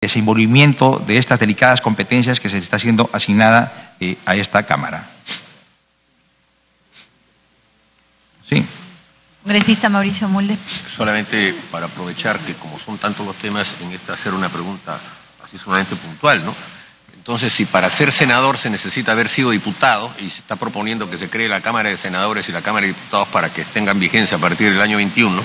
desenvolvimiento de estas delicadas competencias que se está siendo asignada a esta Cámara. Sí. Congresista Mauricio Mulder. Solamente para aprovechar que como son tantos los temas, en esta hacer una pregunta así sumamente puntual, ¿no? Entonces, si para ser senador se necesita haber sido diputado y se está proponiendo que se cree la Cámara de Senadores y la Cámara de Diputados para que tengan vigencia a partir del año 21,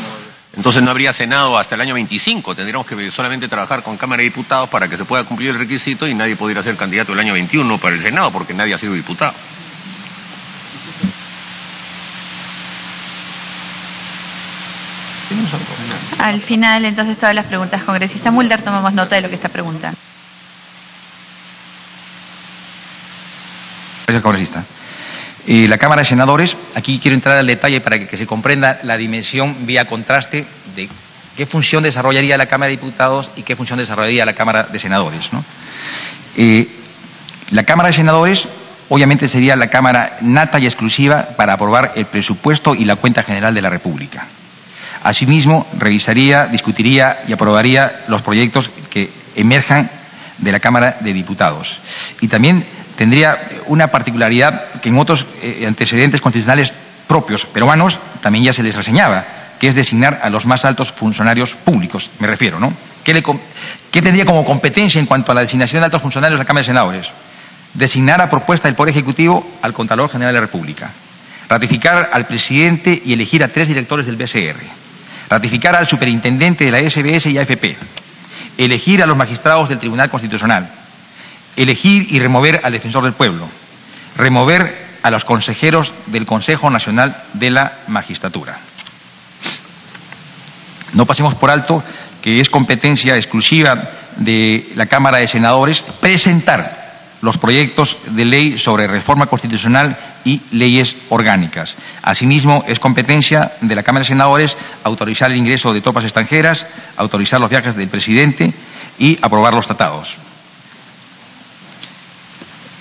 entonces no habría Senado hasta el año 25. Tendríamos que solamente trabajar con Cámara de Diputados para que se pueda cumplir el requisito y nadie pudiera ser candidato el año 21 para el Senado porque nadie ha sido diputado. Al final, entonces, todas las preguntas. Congresista Mulder, tomamos nota de lo que está preguntando. Gracias, congresista. La Cámara de Senadores, aquí quiero entrar al detalle para que se comprenda la dimensión vía contraste de qué función desarrollaría la Cámara de Diputados y qué función desarrollaría la Cámara de Senadores, ¿no? La Cámara de Senadores obviamente sería la Cámara nata y exclusiva para aprobar el presupuesto y la cuenta general de la República. Asimismo, revisaría, discutiría y aprobaría los proyectos que emerjan de la Cámara de Diputados. Y también tendría una particularidad que en otros antecedentes constitucionales propios peruanos también ya se les reseñaba, que es designar a los más altos funcionarios públicos, me refiero, ¿no? ¿Qué tendría como competencia en cuanto a la designación de altos funcionarios de la Cámara de Senadores? Designar a propuesta del Poder Ejecutivo al Contralor General de la República, ratificar al presidente y elegir a 3 directores del BCR, ratificar al superintendente de la SBS y AFP, elegir a los magistrados del Tribunal Constitucional, elegir y remover al defensor del pueblo, remover a los consejeros del Consejo Nacional de la Magistratura. No pasemos por alto que es competencia exclusiva de la Cámara de Senadores presentar los proyectos de ley sobre reforma constitucional y leyes orgánicas. Asimismo, es competencia de la Cámara de Senadores autorizar el ingreso de tropas extranjeras, autorizar los viajes del presidente y aprobar los tratados.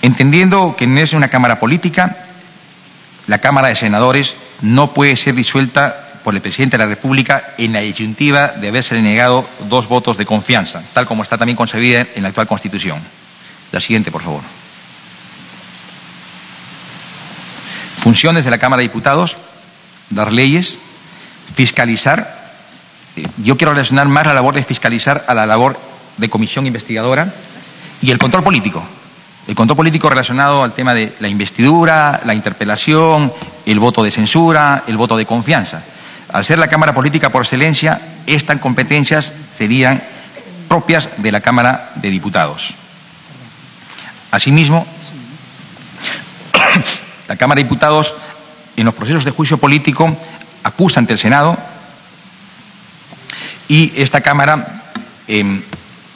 Entendiendo que no es una Cámara política, la Cámara de Senadores no puede ser disuelta por el Presidente de la República en la disyuntiva de haberse negado 2 votos de confianza, tal como está también concebida en la actual Constitución. La siguiente, por favor. Funciones de la Cámara de Diputados: dar leyes, fiscalizar. Yo quiero relacionar más la labor de fiscalizar a la labor de comisión investigadora y el control político. El control político relacionado al tema de la investidura, la interpelación, el voto de censura, el voto de confianza. Al ser la Cámara política por excelencia, estas competencias serían propias de la Cámara de Diputados. Asimismo, la Cámara de Diputados, en los procesos de juicio político, acusa ante el Senado y esta Cámara,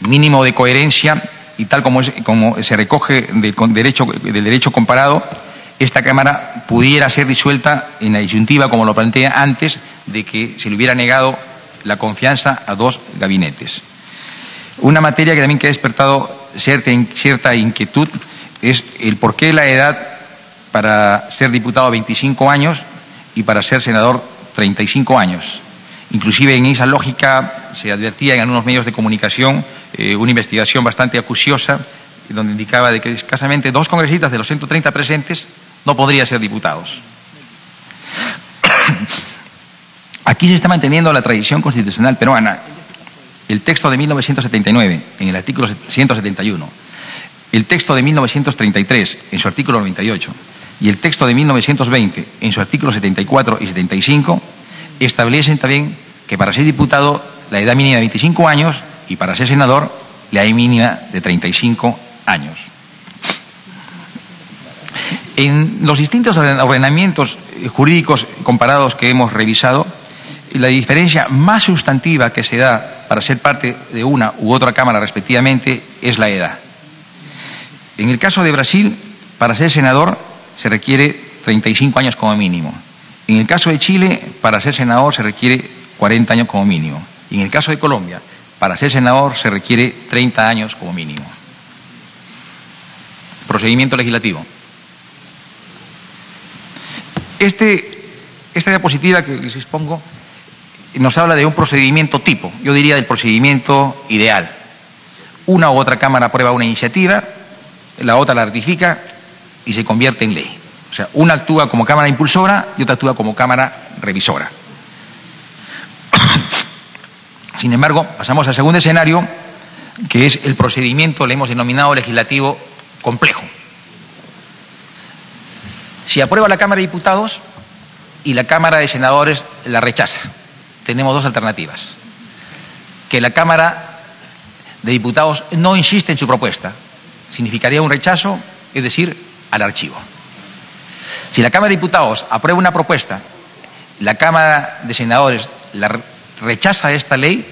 mínimo de coherencia, y tal como se recoge del derecho comparado, esta Cámara pudiera ser disuelta en la disyuntiva, como lo plantea antes, de que se le hubiera negado la confianza a 2 gabinetes. Una materia que también ha despertado cierta inquietud es el por qué la edad para ser diputado 25 años y para ser senador 35 años. Inclusive en esa lógica se advertía en algunos medios de comunicación una investigación bastante acuciosa donde indicaba de que escasamente 2 congresistas de los 130 presentes no podrían ser diputados. Aquí se está manteniendo la tradición constitucional peruana. El texto de 1979, en el artículo 171, el texto de 1933, en su artículo 98, y el texto de 1920, en su artículo 74 y 75, establecen también que para ser diputado la edad mínima de 25 años y para ser senador la edad mínima de 35 años. En los distintos ordenamientos jurídicos comparados que hemos revisado, la diferencia más sustantiva que se da para ser parte de una u otra Cámara respectivamente es la edad. En el caso de Brasil, para ser senador se requiere 35 años como mínimo. En el caso de Chile, para ser senador se requiere 40 años como mínimo. Y en el caso de Colombia, para ser senador se requiere 30 años como mínimo. Procedimiento legislativo. Esta diapositiva que les expongo nos habla de un procedimiento tipo, yo diría del procedimiento ideal. una u otra Cámara aprueba una iniciativa, la otra la ratifica y se convierte en ley. O sea, una actúa como Cámara impulsora y otra actúa como Cámara revisora. Sin embargo, pasamos al segundo escenario, que es el procedimiento, le hemos denominado legislativo complejo. Si aprueba la Cámara de Diputados y la Cámara de Senadores la rechaza, tenemos dos alternativas. Que la Cámara de Diputados no insiste en su propuesta, significaría un rechazo, es decir, al archivo. Si la Cámara de Diputados aprueba una propuesta, la Cámara de Senadores la rechaza esta ley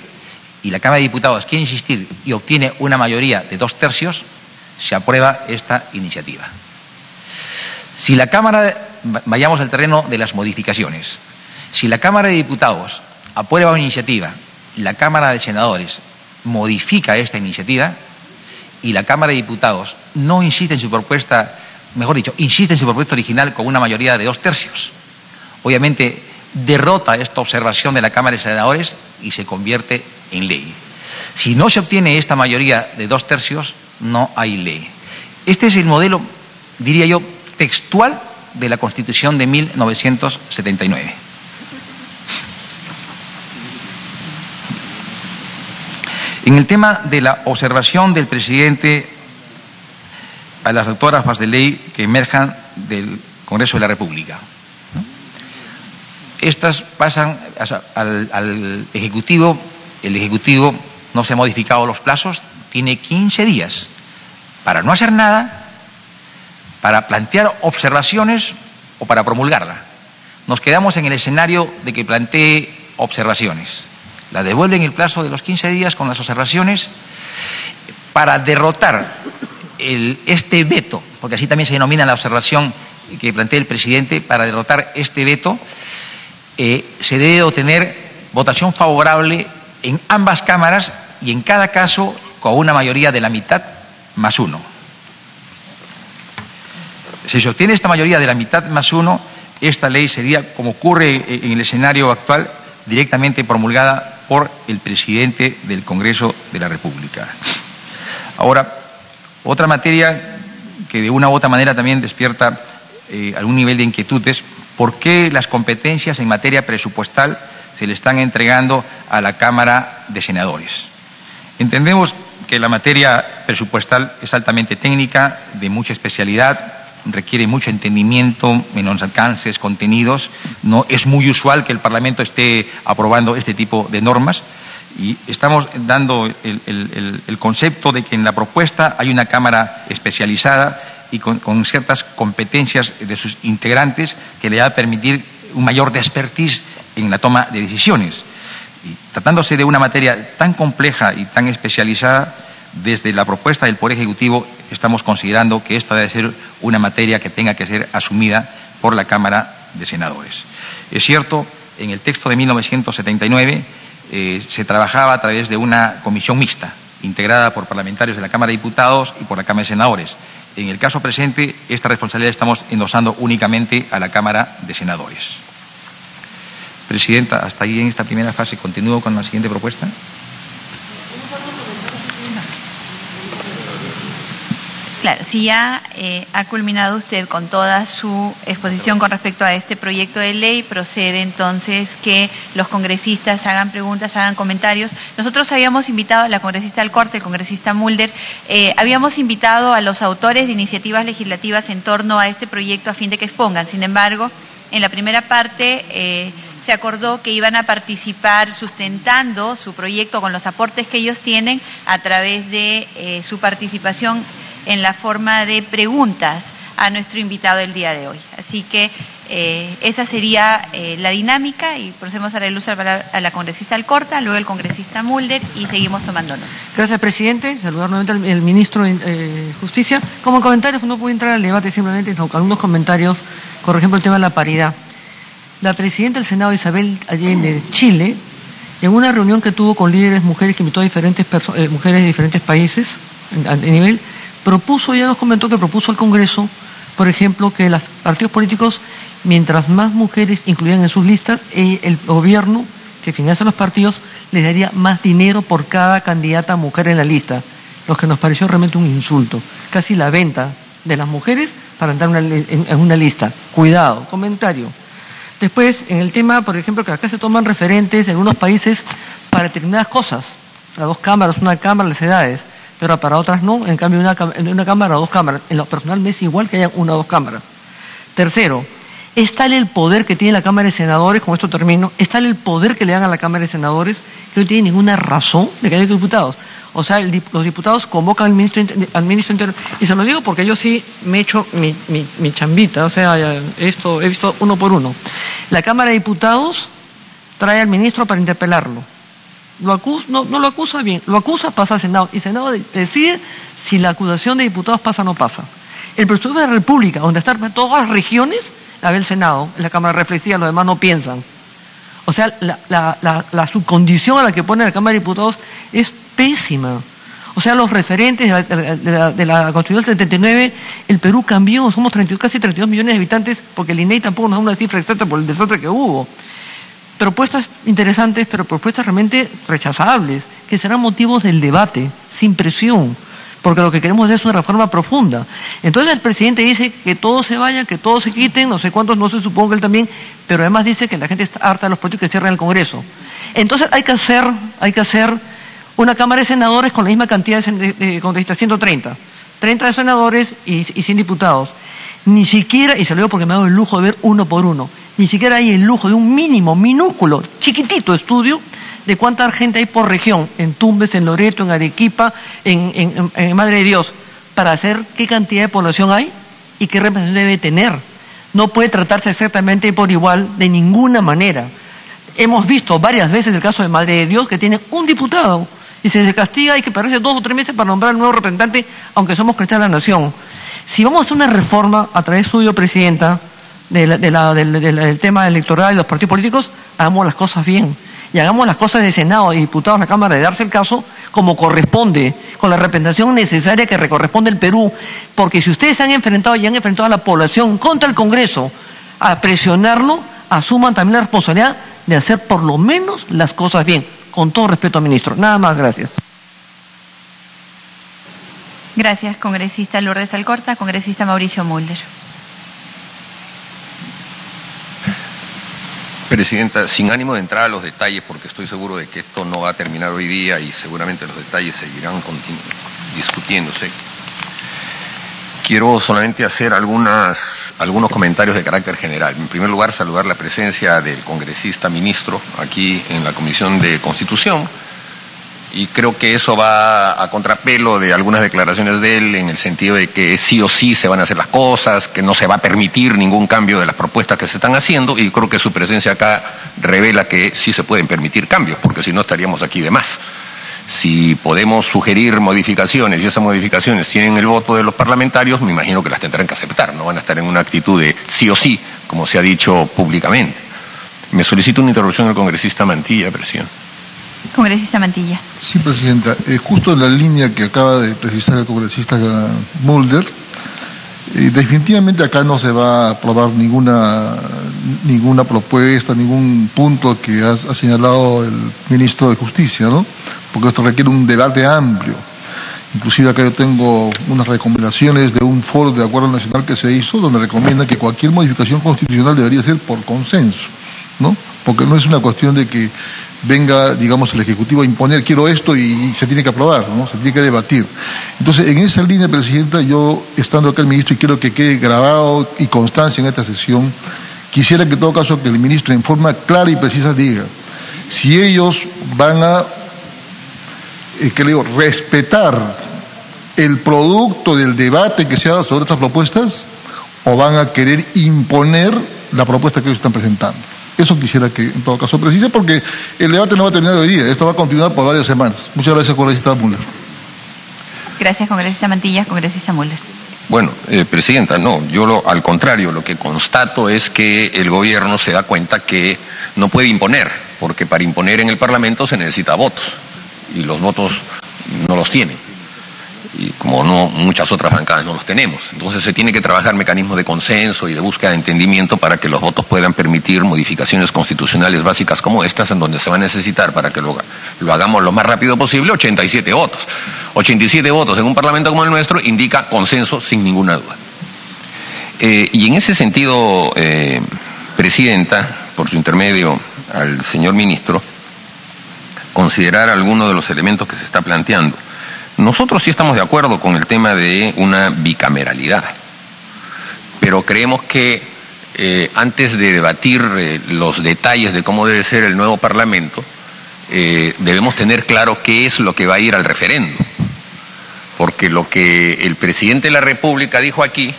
y la Cámara de Diputados quiere insistir y obtiene una mayoría de 2/3, se aprueba esta iniciativa. Si la Cámara, vayamos al terreno de las modificaciones, si la Cámara de Diputados aprueba una iniciativa y la Cámara de Senadores modifica esta iniciativa y la Cámara de Diputados no insiste en su propuesta, mejor dicho, insiste en su propuesta original con una mayoría de 2/3, obviamente derrota esta observación de la Cámara de Senadores y se convierte en ley. Si no se obtiene esta mayoría de 2/3, no hay ley. Este es el modelo, diría yo, textual de la Constitución de 1979. En el tema de la observación del presidente a las autógrafas de ley que emerjan del Congreso de la República, ¿no? Estas pasan al Ejecutivo. El Ejecutivo no se ha modificado los plazos, tiene 15 días para no hacer nada, para plantear observaciones o para promulgarla. Nos quedamos en el escenario de que plantee observaciones. La devuelve en el plazo de los 15 días con las observaciones para derrotar este veto, porque así también se denomina la observación que plantea el presidente. Para derrotar este veto se debe obtener votación favorable en ambas cámaras y en cada caso con una mayoría de la mitad más uno. Si se obtiene esta mayoría de la mitad más uno, esta ley sería, como ocurre en el escenario actual, directamente promulgada por el presidente del Congreso de la República. Ahora, otra materia que de una u otra manera también despierta algún nivel de inquietud es por qué las competencias en materia presupuestal se le están entregando a la Cámara de Senadores. Entendemos que la materia presupuestal es altamente técnica, de mucha especialidad, requiere mucho entendimiento en los alcances, contenidos. No es muy usual que el Parlamento esté aprobando este tipo de normas y estamos dando el concepto de que en la propuesta hay una Cámara especializada y con ciertas competencias de sus integrantes que le va a permitir un mayor expertise en la toma de decisiones. Y tratándose de una materia tan compleja y tan especializada, desde la propuesta del Poder Ejecutivo estamos considerando que esta debe ser una materia que tenga que ser asumida por la Cámara de Senadores. Es cierto, en el texto de 1979 se trabajaba a través de una comisión mixta, integrada por parlamentarios de la Cámara de Diputados y por la Cámara de Senadores. En el caso presente, esta responsabilidad estamos endosando únicamente a la Cámara de Senadores. Presidenta, hasta ahí en esta primera fase. ¿Continúo con la siguiente propuesta? Claro, si ya ha culminado usted con toda su exposición con respecto a este proyecto de ley, procede entonces que los congresistas hagan preguntas, hagan comentarios. Nosotros habíamos invitado a la congresista Alcorta, el congresista Mulder, habíamos invitado a los autores de iniciativas legislativas en torno a este proyecto a fin de que expongan. Sin embargo, en la primera parte se acordó que iban a participar sustentando su proyecto con los aportes que ellos tienen a través de su participación en la forma de preguntas a nuestro invitado el día de hoy. Así que esa sería la dinámica y procedemos a darle luz a la congresista Alcorta, luego el congresista Mulder y seguimos tomando nota. Gracias, presidente. Saludar nuevamente al ministro de Justicia. Como comentarios, no puedo entrar al debate, simplemente algunos comentarios, por ejemplo, el tema de la paridad. La presidenta del Senado, Isabel Allende, de Chile, en una reunión que tuvo con líderes mujeres que invitó a diferentes mujeres de diferentes países a nivel, propuso, ya nos comentó que propuso al Congreso, por ejemplo, que los partidos políticos, mientras más mujeres incluyan en sus listas, el gobierno que financia los partidos les daría más dinero por cada candidata mujer en la lista. lo que nos pareció realmente un insulto, casi la venta de las mujeres para entrar en una lista. Cuidado, comentario. Después, en el tema, por ejemplo, que acá se toman referentes en algunos países para determinadas cosas, a 2 cámaras, una cámara, las edades, pero para otras no, en cambio una cámara o 2 cámaras. En lo personal me es igual que haya 1 o 2 cámaras. Tercero, es tal el poder que tiene la Cámara de Senadores, con esto termino, es tal el poder que le dan a la Cámara de Senadores que no tiene ninguna razón de que haya diputados. O sea, los diputados convocan al ministro Interior, y se lo digo porque yo sí me he hecho mi chambita, o sea, esto he visto 1 por 1. La Cámara de Diputados trae al ministro para interpelarlo. Lo acusa, no lo acusa bien, lo acusa, pasa al Senado, y el Senado decide si la acusación de diputados pasa o no pasa. El presupuesto de la República, donde están todas las regiones, la ve el Senado, es la Cámara reflexiva, los demás no piensan. O sea, la subcondición a la que pone la Cámara de Diputados es pésima. O sea, los referentes de la Constitución del 79, el Perú cambió, somos casi 32 millones de habitantes, porque el INEI tampoco nos da una cifra exacta por el desastre que hubo. Propuestas interesantes, pero propuestas realmente rechazables, que serán motivos del debate, sin presión, porque lo que queremos es una reforma profunda. Entonces el presidente dice que todos se vayan, que todos se quiten, no sé cuántos, no se supongo que él también, pero además dice que la gente está harta de los políticos que cierran el Congreso. Entonces hay que hacer una Cámara de Senadores con la misma cantidad de congresistas, 130. 30 de senadores y 100 diputados. Ni siquiera, y se lo digo porque me ha dado el lujo de ver 1 por 1, ni siquiera hay el lujo de un mínimo, minúsculo, chiquitito estudio de cuánta gente hay por región, en Tumbes, en Loreto, en Arequipa, en Madre de Dios, para hacer qué cantidad de población hay y qué representación debe tener. No puede tratarse exactamente por igual de ninguna manera. Hemos visto varias veces el caso de Madre de Dios que tiene un diputado y se castiga y que parece 2 o 3 meses para nombrar al nuevo representante, aunque somos cristianos de la nación. Si vamos a hacer una reforma a través suyo, Presidenta, del tema electoral y los partidos políticos, hagamos las cosas bien. Y hagamos las cosas de Senado y diputados en la Cámara de darse el caso como corresponde, con la representación necesaria que le corresponde al Perú. Porque si ustedes se han enfrentado y han enfrentado a la población contra el Congreso a presionarlo, asuman también la responsabilidad de hacer por lo menos las cosas bien. Con todo respeto, ministro. Nada más, gracias. Gracias, congresista Lourdes Alcorta. Congresista Mauricio Mulder. Presidenta, sin ánimo de entrar a los detalles, porque estoy seguro de que esto no va a terminar hoy día y seguramente los detalles seguirán discutiéndose, quiero solamente hacer algunos comentarios de carácter general. En primer lugar, saludar la presencia del congresista ministro aquí en la Comisión de Constitución, y creo que eso va a contrapelo de algunas declaraciones de él en el sentido de que sí o sí se van a hacer las cosas, que no se va a permitir ningún cambio de las propuestas que se están haciendo, y creo que su presencia acá revela que sí se pueden permitir cambios, porque si no estaríamos aquí de más. Si podemos sugerir modificaciones y esas modificaciones tienen el voto de los parlamentarios, me imagino que las tendrán que aceptar, no van a estar en una actitud de sí o sí, como se ha dicho públicamente. Me solicito una interrupción del congresista Mantilla, presidente. Congresista Mantilla. Sí, Presidenta. Justo en la línea que acaba de precisar el congresista Mulder, definitivamente acá no se va a aprobar ninguna propuesta, ningún punto que ha señalado el ministro de Justicia, ¿no? Porque esto requiere un debate amplio. Inclusive acá yo tengo unas recomendaciones de un foro de acuerdo nacional que se hizo, donde recomienda que cualquier modificación constitucional debería ser por consenso, ¿no? Porque no es una cuestión de que venga, digamos, el Ejecutivo a imponer, quiero esto y se tiene que aprobar, ¿no? Se tiene que debatir. Entonces, en esa línea, Presidenta, yo, estando acá el ministro, y quiero que quede grabado y constancia en esta sesión, quisiera que en todo caso que el ministro en forma clara y precisa diga si ellos van a, respetar el producto del debate que se haga sobre estas propuestas, o van a querer imponer la propuesta que ellos están presentando. Eso quisiera que en todo caso precise, porque el debate no va a terminar hoy día, esto va a continuar por varias semanas. Muchas gracias, congresista Mulder. Gracias, congresista Mantilla. Congresista Mulder. Bueno, Presidenta, no, al contrario, lo que constato es que el gobierno se da cuenta que no puede imponer, porque para imponer en el Parlamento se necesita votos, y los votos no los tienen. Y como no, muchas otras bancadas no los tenemos. Entonces se tiene que trabajar mecanismos de consenso y de búsqueda de entendimiento para que los votos puedan permitir modificaciones constitucionales básicas como estas, en donde se va a necesitar, para que lo hagamos lo más rápido posible, 87 votos. 87 votos en un parlamento como el nuestro indica consenso sin ninguna duda. Y en ese sentido, Presidenta, por su intermedio al señor ministro, considerar algunos de los elementos que se está planteando. Nosotros sí estamos de acuerdo con el tema de una bicameralidad, pero creemos que antes de debatir los detalles de cómo debe ser el nuevo Parlamento, debemos tener claro qué es lo que va a ir al referéndum. Porque lo que el presidente de la República dijo aquí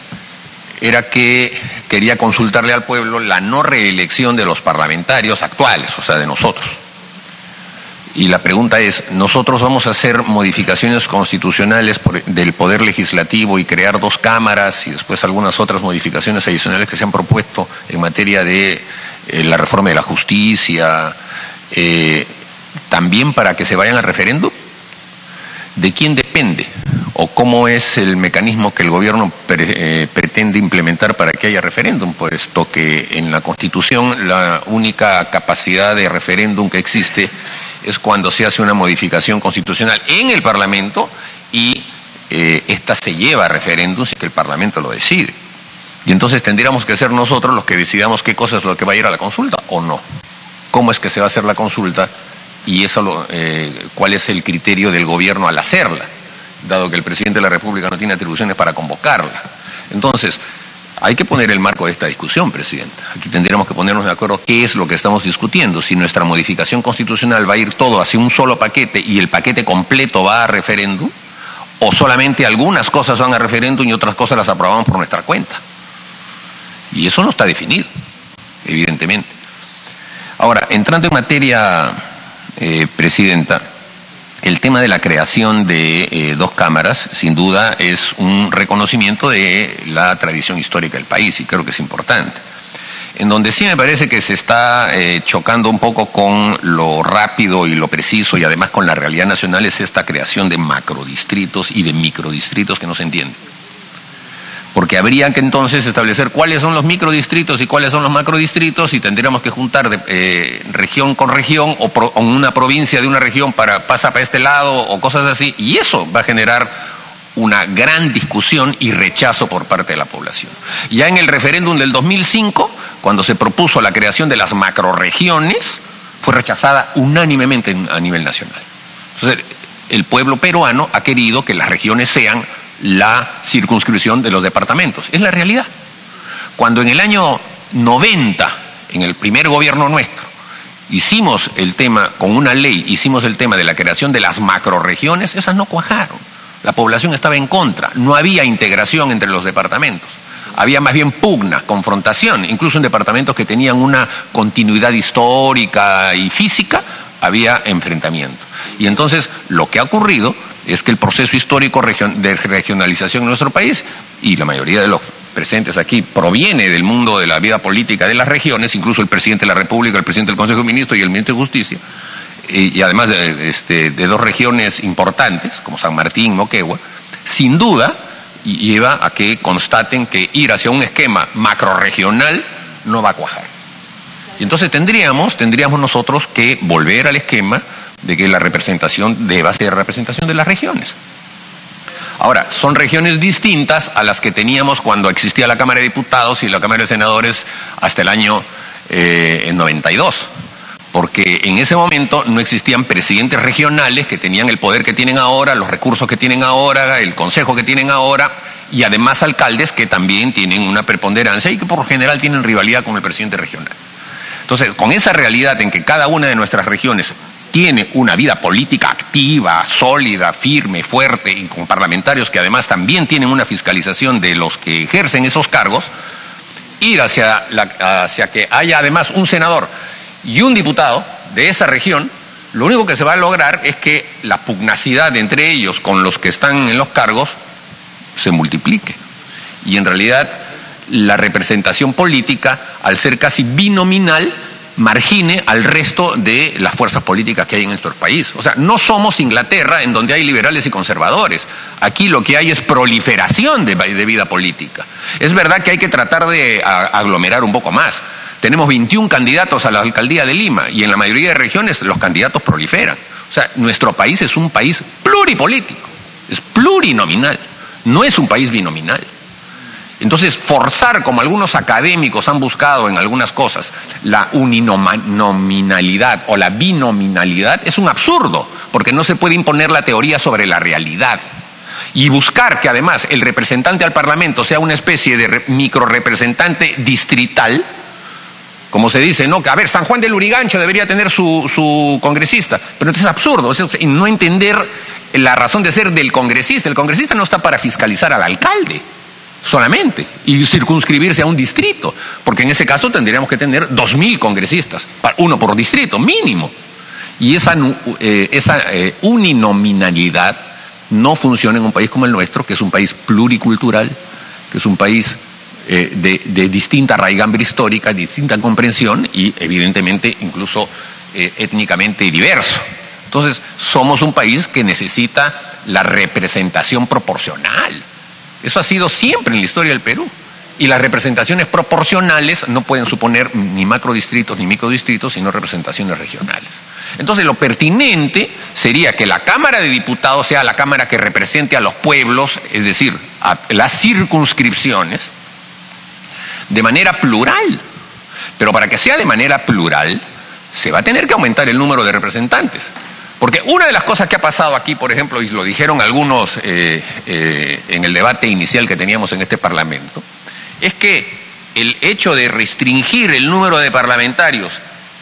era que quería consultarle al pueblo la no reelección de los parlamentarios actuales, o sea, de nosotros. Y la pregunta es, ¿nosotros vamos a hacer modificaciones constitucionales del Poder Legislativo y crear 2 cámaras y después algunas otras modificaciones adicionales que se han propuesto en materia de la reforma de la justicia, también para que se vayan al referéndum? ¿De quién depende? ¿O cómo es el mecanismo que el gobierno pretende implementar para que haya referéndum? Puesto que en la Constitución la única capacidad de referéndum que existe es cuando se hace una modificación constitucional en el Parlamento y esta se lleva a referéndum si que el Parlamento lo decide. Y entonces tendríamos que ser nosotros los que decidamos qué cosa es lo que va a ir a la consulta o no. ¿Cómo es que se va a hacer la consulta? Y eso cuál es el criterio del gobierno al hacerla, dado que el presidente de la República no tiene atribuciones para convocarla. Entonces, hay que poner el marco de esta discusión, Presidenta. Aquí tendríamos que ponernos de acuerdo qué es lo que estamos discutiendo. Si nuestra modificación constitucional va a ir todo hacia un solo paquete y el paquete completo va a referéndum, o solamente algunas cosas van a referéndum y otras cosas las aprobamos por nuestra cuenta. Y eso no está definido, evidentemente. Ahora, entrando en materia, Presidenta, el tema de la creación de 2 cámaras, sin duda, es un reconocimiento de la tradición histórica del país, y creo que es importante. En donde sí me parece que se está chocando un poco con lo rápido y lo preciso, y además con la realidad nacional, es esta creación de macrodistritos y de microdistritos que no se entiende. Porque habría que entonces establecer cuáles son los microdistritos y cuáles son los macrodistritos, y tendríamos que juntar región con región o una provincia de una región pasa para este lado o cosas así, y eso va a generar una gran discusión y rechazo por parte de la población. Ya en el referéndum del 2005, cuando se propuso la creación de las macroregiones, fue rechazada unánimemente a nivel nacional. Entonces, el pueblo peruano ha querido que las regiones sean la circunscripción de los departamentos. Es la realidad. Cuando en el año 90, en el primer gobierno nuestro, hicimos el tema, con una ley, hicimos el tema de la creación de las macrorregiones, esas no cuajaron. La población estaba en contra, no había integración entre los departamentos. Había más bien pugna, confrontación, incluso en departamentos que tenían una continuidad histórica y física, había enfrentamiento. Y entonces lo que ha ocurrido es que el proceso histórico de regionalización en nuestro país, y la mayoría de los presentes aquí proviene del mundo de la vida política de las regiones, incluso el presidente de la República, el presidente del Consejo de Ministros y el ministro de Justicia, y además de 2 regiones importantes, como San Martín, Moquegua, sin duda lleva a que constaten que ir hacia un esquema macrorregional no va a cuajar. Y entonces tendríamos nosotros que volver al esquema de que la representación deba ser representación de las regiones. Ahora, son regiones distintas a las que teníamos cuando existía la Cámara de Diputados y la Cámara de Senadores hasta el año 92, porque en ese momento no existían presidentes regionales que tenían el poder que tienen ahora, los recursos que tienen ahora, el consejo que tienen ahora, y además alcaldes que también tienen una preponderancia y que por lo general tienen rivalidad con el presidente regional. Entonces, con esa realidad en que cada una de nuestras regiones tiene una vida política activa, sólida, firme, fuerte, y con parlamentarios que además también tienen una fiscalización de los que ejercen esos cargos, ir hacia que haya además un senador y un diputado de esa región, lo único que se va a lograr es que la pugnacidad entre ellos con los que están en los cargos se multiplique. Y en realidad la representación política, al ser casi binominal, margine al resto de las fuerzas políticas que hay en nuestro país. O sea, no somos Inglaterra, en donde hay liberales y conservadores. Aquí lo que hay es proliferación de vida política. Es verdad que hay que tratar de aglomerar un poco más. Tenemos 21 candidatos a la alcaldía de Lima y en la mayoría de regiones los candidatos proliferan. O sea, nuestro país es un país pluripolítico. es plurinominal, no es un país binominal. Entonces, forzar, como algunos académicos han buscado en algunas cosas, la uninominalidad o la binominalidad es un absurdo, porque no se puede imponer la teoría sobre la realidad. Y buscar que además el representante al Parlamento sea una especie de microrepresentante distrital, como se dice, ¿no? Que a ver, San Juan del Lurigancho debería tener su congresista, pero entonces es absurdo, es no entender la razón de ser del congresista. El congresista no está para fiscalizar al alcalde solamente y circunscribirse a un distrito, porque en ese caso tendríamos que tener 2.000 congresistas, uno por distrito, mínimo. Y esa uninominalidad no funciona en un país como el nuestro, que es un país pluricultural, que es un país de distinta raigambre histórica, distinta comprensión y evidentemente incluso étnicamente diverso. Entonces, somos un país que necesita la representación proporcional. Eso ha sido siempre en la historia del Perú. Y las representaciones proporcionales no pueden suponer ni macrodistritos ni microdistritos, sino representaciones regionales. Entonces, lo pertinente sería que la Cámara de Diputados sea la Cámara que represente a los pueblos, es decir, a las circunscripciones, de manera plural. Pero para que sea de manera plural, se va a tener que aumentar el número de representantes. Porque una de las cosas que ha pasado aquí, por ejemplo, y lo dijeron algunos en el debate inicial que teníamos en este Parlamento, es que el hecho de restringir el número de parlamentarios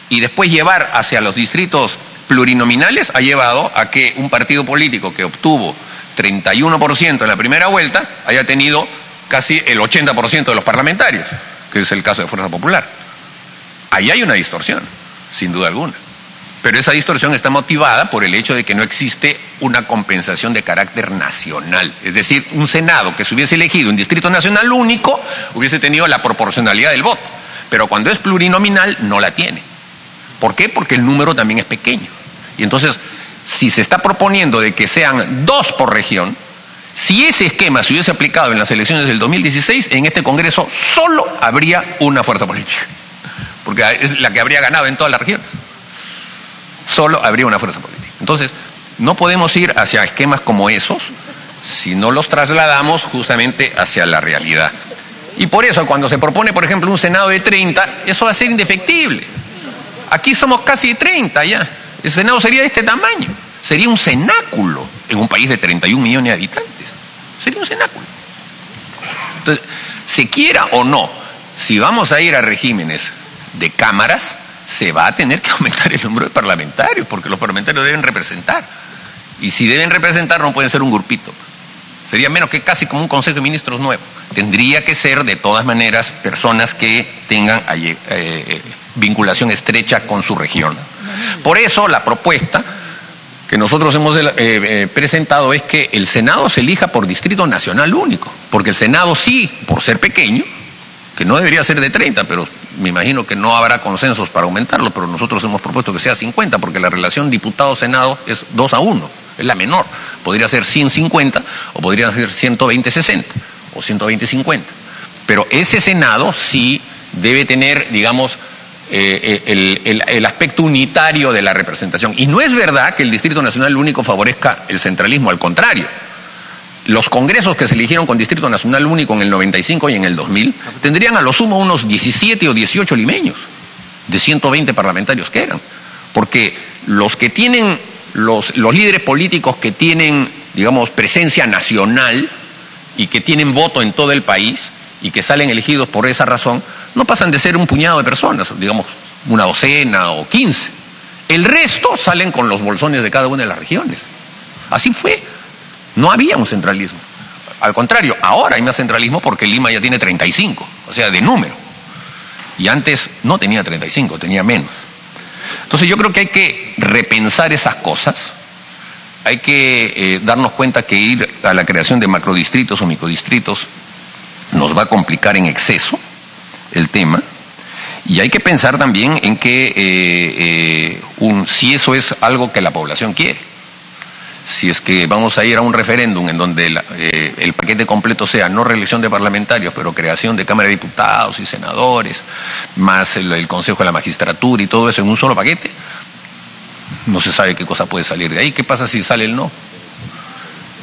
y después llevar hacia los distritos plurinominales ha llevado a que un partido político que obtuvo 31% en la primera vuelta haya tenido casi el 80% de los parlamentarios, que es el caso de Fuerza Popular. Ahí hay una distorsión, sin duda alguna. Pero esa distorsión está motivada por el hecho de que no existe una compensación de carácter nacional. Es decir, un Senado que se hubiese elegido en distrito nacional único hubiese tenido la proporcionalidad del voto. Pero cuando es plurinominal no la tiene. ¿Por qué? Porque el número también es pequeño. Y entonces, si se está proponiendo de que sean 2 por región, si ese esquema se hubiese aplicado en las elecciones del 2016, en este Congreso solo habría una fuerza política. Porque es la que habría ganado en todas las regiones. Solo habría una fuerza política. Entonces, no podemos ir hacia esquemas como esos si no los trasladamos justamente hacia la realidad. Y por eso, cuando se propone, por ejemplo, un Senado de 30, eso va a ser indefectible. Aquí somos casi 30 ya. El Senado sería de este tamaño. Sería un cenáculo en un país de 31 millones de habitantes. Sería un cenáculo. Entonces, se quiera o no, si vamos a ir a regímenes de cámaras, se va a tener que aumentar el número de parlamentarios, porque los parlamentarios deben representar. Y si deben representar, no pueden ser un grupito. Sería menos que casi como un Consejo de Ministros nuevo. Tendría que ser, de todas maneras, personas que tengan vinculación estrecha con su región. Por eso, la propuesta que nosotros hemos presentado es que el Senado se elija por distrito nacional único. Porque el Senado sí, por ser pequeño, que no debería ser de 30, pero me imagino que no habrá consensos para aumentarlo, pero nosotros hemos propuesto que sea 50, porque la relación diputado-senado es 2-1, es la menor. Podría ser 100-50, o podría ser 120-60, o 120-50. Pero ese Senado sí debe tener, digamos, el aspecto unitario de la representación. Y no es verdad que el Distrito Nacional único favorezca el centralismo, al contrario. Los congresos que se eligieron con Distrito Nacional único en el 95 y en el 2000 tendrían a lo sumo unos 17 o 18 limeños, de 120 parlamentarios que eran. Porque los que tienen, los líderes políticos que tienen, digamos, presencia nacional y que tienen voto en todo el país y que salen elegidos por esa razón, no pasan de ser un puñado de personas, digamos, una docena o 15. El resto salen con los bolsones de cada una de las regiones. Así fue. No había un centralismo. Al contrario, ahora hay más centralismo porque Lima ya tiene 35, o sea, de número. Y antes no tenía 35, tenía menos. Entonces yo creo que hay que repensar esas cosas. Hay que darnos cuenta que ir a la creación de macrodistritos o microdistritos nos va a complicar en exceso el tema. Y hay que pensar también en que si eso es algo que la población quiere. Si es que vamos a ir a un referéndum en donde el paquete completo sea no reelección de parlamentarios, pero creación de Cámara de Diputados y senadores, más el Consejo de la Magistratura y todo eso en un solo paquete, no se sabe qué cosa puede salir de ahí. ¿Qué pasa si sale el no?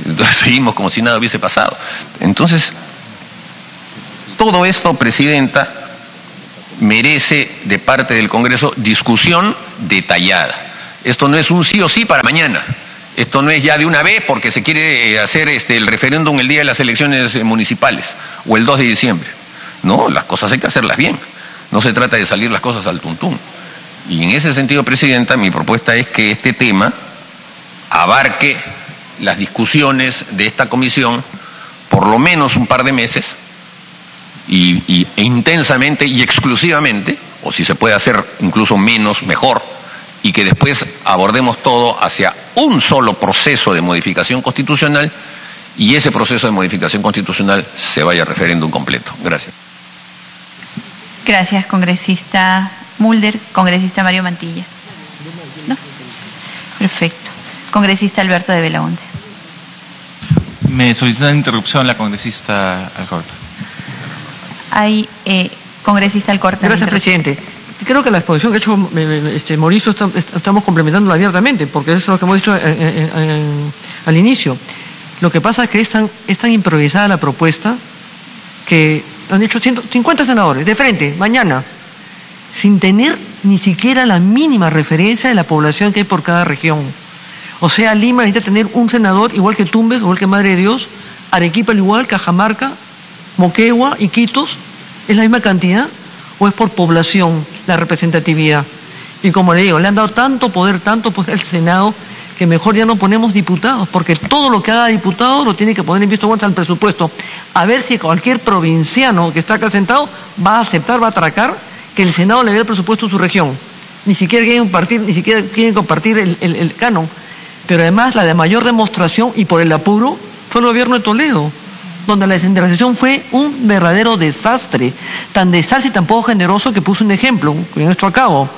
Entonces seguimos como si nada hubiese pasado. Entonces, todo esto, Presidenta, merece de parte del Congreso discusión detallada. Esto no es un sí o sí para mañana. Esto no es ya de una vez porque se quiere hacer el referéndum el día de las elecciones municipales o el 2 de diciembre. No, las cosas hay que hacerlas bien. No se trata de salir las cosas al tuntún. Y en ese sentido, Presidenta, mi propuesta es que este tema abarque las discusiones de esta comisión por lo menos un par de meses e intensamente y exclusivamente, o si se puede hacer incluso menos, mejor, y que después abordemos todo hacia un solo proceso de modificación constitucional y ese proceso de modificación constitucional se vaya a referéndum completo. Gracias. Gracias, congresista Mulder. Congresista Mario Mantilla. ¿No? Perfecto. Congresista Alberto de Belaunde. Me solicita una interrupción la congresista Alcorta. Hay congresista Alcorta. Gracias, presidente. Creo que la exposición que ha hecho Mauricio estamos complementándola abiertamente, porque eso es lo que hemos dicho al inicio. Lo que pasa es que es tan improvisada la propuesta que han dicho 150 senadores de frente, mañana, sin tener ni siquiera la mínima referencia de la población que hay por cada región. O sea, Lima necesita tener un senador igual que Tumbes, igual que Madre de Dios, Arequipa al igual, Cajamarca, Moquegua, Iquitos, ¿es la misma cantidad o es por población la representatividad? Y como le digo, le han dado tanto poder al Senado, que mejor ya no ponemos diputados, porque todo lo que haga diputado lo tiene que poner en visto bueno al presupuesto. A ver si cualquier provinciano que está acá sentado va a aceptar, va a atracar que el Senado le dé el presupuesto a su región. Ni siquiera quieren compartir el canon. Pero además la de mayor demostración y por el apuro fue el gobierno de Toledo, donde la descentralización fue un verdadero desastre, tan desastre y tan poco generoso que puso un ejemplo, con esto acabo.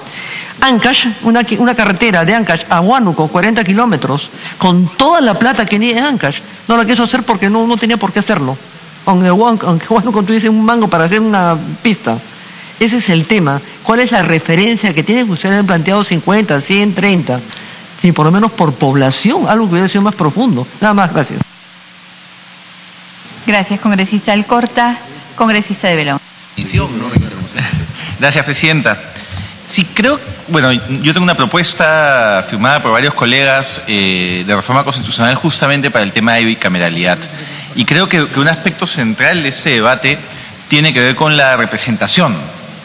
Ancash, una carretera de Ancash a Huánuco, 40 kilómetros, con toda la plata que tiene Ancash, no la quiso hacer porque no tenía por qué hacerlo, aunque Huánuco tuviese un mango para hacer una pista. Ese es el tema. ¿Cuál es la referencia que tienen que ustedes han planteado 50, 100, 30? Sí, por lo menos por población, algo que hubiera sido más profundo. Nada más, gracias. Gracias, congresista Alcorta. Congresista de Belaunde. Gracias, presidenta. Sí, creo, bueno, yo tengo una propuesta firmada por varios colegas de reforma constitucional justamente para el tema de bicameralidad. Y creo que un aspecto central de ese debate tiene que ver con la representación.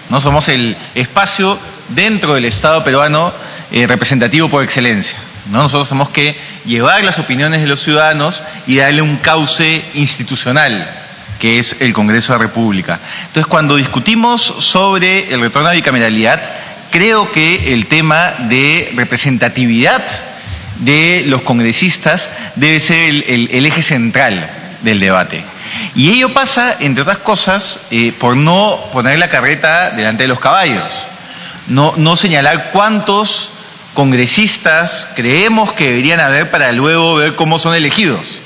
¿No? Somos el espacio dentro del Estado peruano representativo por excelencia, ¿no? Nosotros tenemos que llevar las opiniones de los ciudadanos y darle un cauce institucional, que es el Congreso de la República. Entonces, cuando discutimos sobre el retorno a la bicameralidad, creo que el tema de representatividad de los congresistas debe ser el eje central del debate. Y ello pasa, entre otras cosas, por no poner la carreta delante de los caballos, no señalar cuántos congresistas creemos que deberían haber para luego ver cómo son elegidos.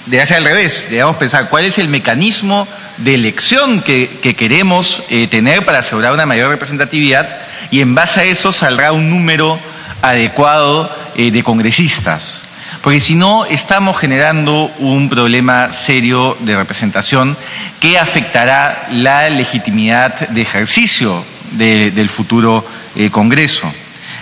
Debe ser al revés, debemos pensar cuál es el mecanismo de elección que queremos tener para asegurar una mayor representatividad, y en base a eso saldrá un número adecuado de congresistas. Porque si no, estamos generando un problema serio de representación que afectará la legitimidad de ejercicio del futuro Congreso.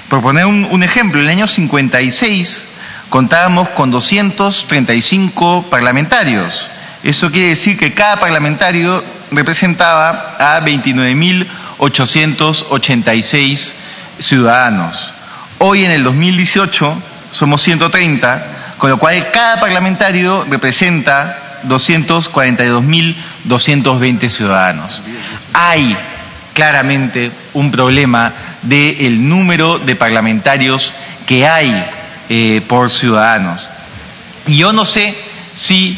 Por poner un ejemplo, en el año 56 contábamos con 235 parlamentarios. Eso quiere decir que cada parlamentario representaba a 29.886 ciudadanos. Hoy, en el 2018, somos 130, con lo cual cada parlamentario representa 242.220 ciudadanos. Hay claramente un problema del número de parlamentarios que hay por ciudadanos. Y yo no sé si...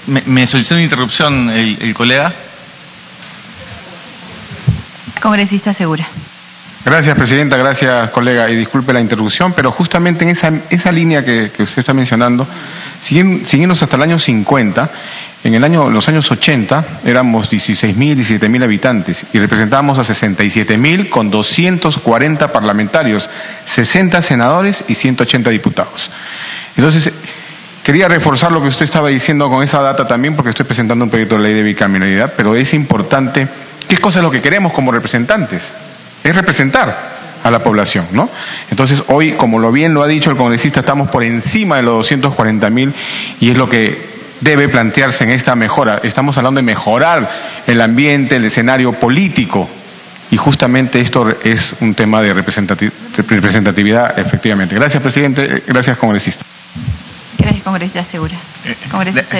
¿Me solicitó una interrupción el colega? Congresista Segura. Gracias, presidenta, gracias, colega, y disculpe la interrupción, pero justamente en esa línea que usted está mencionando, siguiéndose hasta el año 50, en los años 80 éramos 16.000, 17.000 habitantes y representábamos a 67.000 con 240 parlamentarios, 60 senadores y 180 diputados. Entonces, Quería reforzar lo que usted estaba diciendo con esa data también, porque estoy presentando un proyecto de ley de bicameralidad, pero es importante, ¿qué cosa es lo que queremos como representantes? Es representar a la población, ¿no? Entonces hoy, como bien lo ha dicho el congresista, estamos por encima de los 240.000 y es lo que debe plantearse en esta mejora. Estamos hablando de mejorar el ambiente, el escenario político, y justamente esto es un tema de representatividad, efectivamente. Gracias, presidente. Gracias, congresista. Gracias, congresista Segura. Congresista